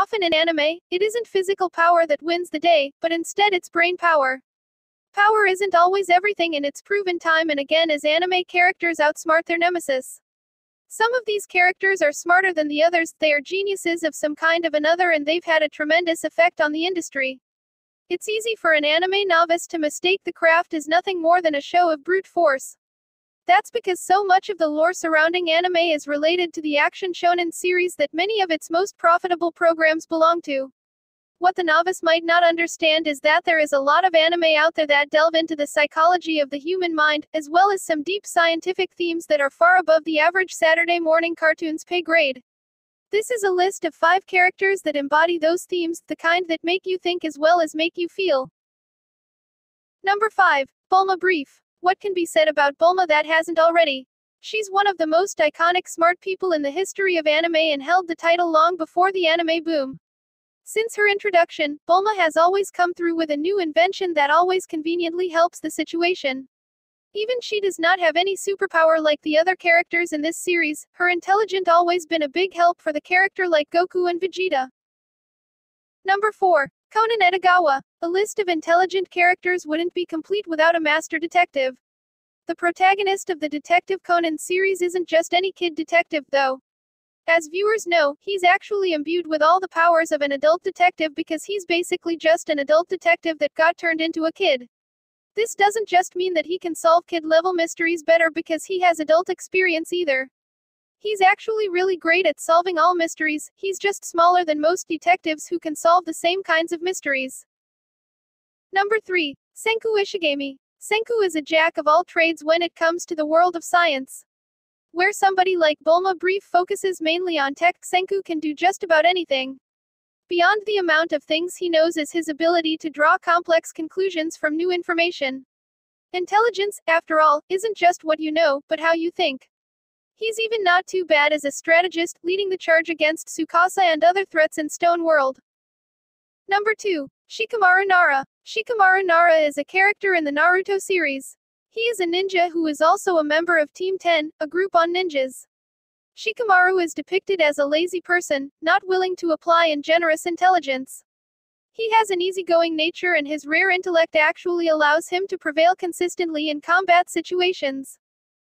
Often in anime, it isn't physical power that wins the day, but instead it's brain power. Power isn't always everything, and it's proven time and again as anime characters outsmart their nemesis. Some of these characters are smarter than the others, they are geniuses of some kind of another, and they've had a tremendous effect on the industry. It's easy for an anime novice to mistake the craft as nothing more than a show of brute force. That's because so much of the lore surrounding anime is related to the action shonen series that many of its most profitable programs belong to. What the novice might not understand is that there is a lot of anime out there that delve into the psychology of the human mind, as well as some deep scientific themes that are far above the average Saturday morning cartoon's pay grade. This is a list of 5 characters that embody those themes, the kind that make you think as well as make you feel. Number 5. Bulma Brief. What can be said about Bulma that hasn't already? She's one of the most iconic smart people in the history of anime and held the title long before the anime boom. Since her introduction, Bulma has always come through with a new invention that always conveniently helps the situation. Even she does not have any superpower like the other characters in this series, her intelligence always been a big help for the character like Goku and Vegeta. Number 4. Conan Edogawa. A list of intelligent characters wouldn't be complete without a master detective. The protagonist of the Detective Conan series isn't just any kid detective, though. As viewers know, he's actually imbued with all the powers of an adult detective because he's basically just an adult detective that got turned into a kid. This doesn't just mean that he can solve kid-level mysteries better because he has adult experience either. He's actually really great at solving all mysteries, he's just smaller than most detectives who can solve the same kinds of mysteries. Number 3. Senku Ishigami. Senku is a jack of all trades when it comes to the world of science. Where somebody like Bulma Brief focuses mainly on tech, Senku can do just about anything. Beyond the amount of things he knows is his ability to draw complex conclusions from new information. Intelligence, after all, isn't just what you know, but how you think. He's even not too bad as a strategist, leading the charge against Tsukasa and other threats in Stone World. Number 2. Shikamaru Nara. Shikamaru Nara is a character in the Naruto series. He is a ninja who is also a member of Team 10, a group on ninjas. Shikamaru is depicted as a lazy person, not willing to apply and generous intelligence. He has an easygoing nature and his rare intellect actually allows him to prevail consistently in combat situations.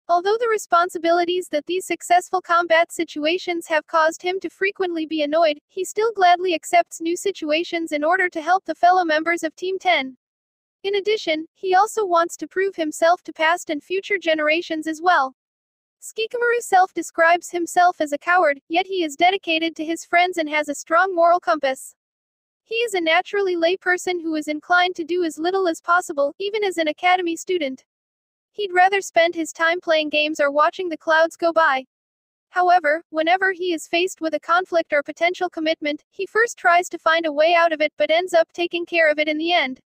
Although the responsibilities that these successful combat situations have caused him to frequently be annoyed, he still gladly accepts new situations in order to help the fellow members of Team 10. In addition, he also wants to prove himself to past and future generations as well. Shikamaru self-describes himself as a coward, yet he is dedicated to his friends and has a strong moral compass. He is a naturally lay person who is inclined to do as little as possible, even as an academy student. He'd rather spend his time playing games or watching the clouds go by. However, whenever he is faced with a conflict or potential commitment, he first tries to find a way out of it but ends up taking care of it in the end.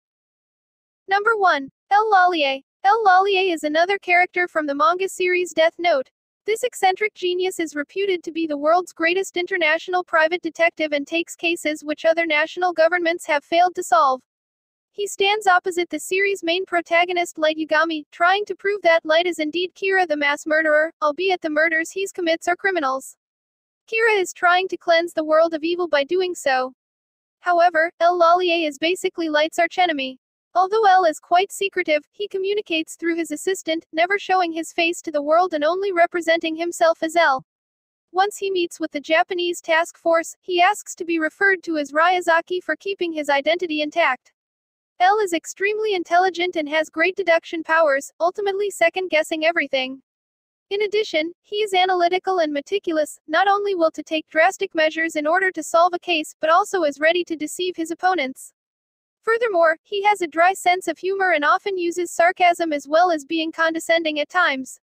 Number 1. El Lallier. El Lallier is another character from the manga series Death Note. This eccentric genius is reputed to be the world's greatest international private detective and takes cases which other national governments have failed to solve. He stands opposite the series' main protagonist Light Yagami, trying to prove that Light is indeed Kira the mass murderer, albeit the murders he commits are criminals. Kira is trying to cleanse the world of evil by doing so. However, El Lallier is basically Light's archenemy. Although El is quite secretive, he communicates through his assistant, never showing his face to the world and only representing himself as El. Once he meets with the Japanese task force, he asks to be referred to as Ryazaki for keeping his identity intact. El is extremely intelligent and has great deduction powers, ultimately second-guessing everything. In addition, he is analytical and meticulous, not only will to take drastic measures in order to solve a case, but also is ready to deceive his opponents. Furthermore, he has a dry sense of humor and often uses sarcasm as well as being condescending at times.